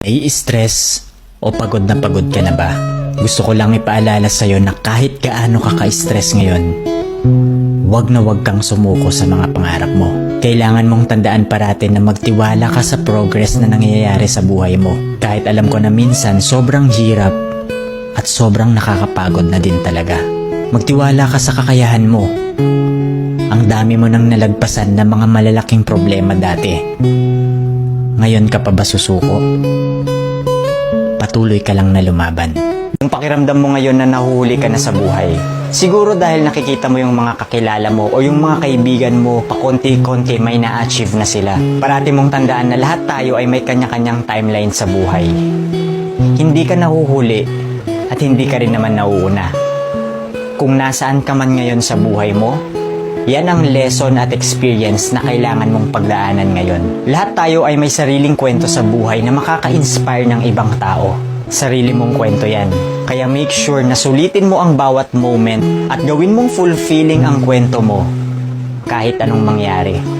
Nai-stress o pagod na pagod ka na ba? Gusto ko lang ipaalala sa'yo na kahit gaano ka ka-stress ngayon, wag na wag kang sumuko sa mga pangarap mo. Kailangan mong tandaan parati na magtiwala ka sa progress na nangyayari sa buhay mo. Kahit alam ko na minsan sobrang hirap at sobrang nakakapagod na din talaga. Magtiwala ka sa kakayahan mo. Ang dami mo nang nalagpasan na mga malalaking problema dati. Ngayon ka pa ba susuko? Patuloy ka lang na lumaban. Yung pakiramdam mo ngayon na nahuhuli ka na sa buhay, siguro dahil nakikita mo yung mga kakilala mo o yung mga kaibigan mo, pakonti-konti may na-achieve na sila. Parati mong tandaan na lahat tayo ay may kanya-kanyang timeline sa buhay. Hindi ka nahuhuli at hindi ka rin naman nauuna. Kung nasaan ka man ngayon sa buhay mo, yan ang lesson at experience na kailangan mong pagdaanan ngayon. Lahat tayo ay may sariling kwento sa buhay na makaka-inspire ng ibang tao. Sarili mong kwento yan. Kaya make sure na sulitin mo ang bawat moment at gawin mong fulfilling ang kwento mo kahit anong mangyari.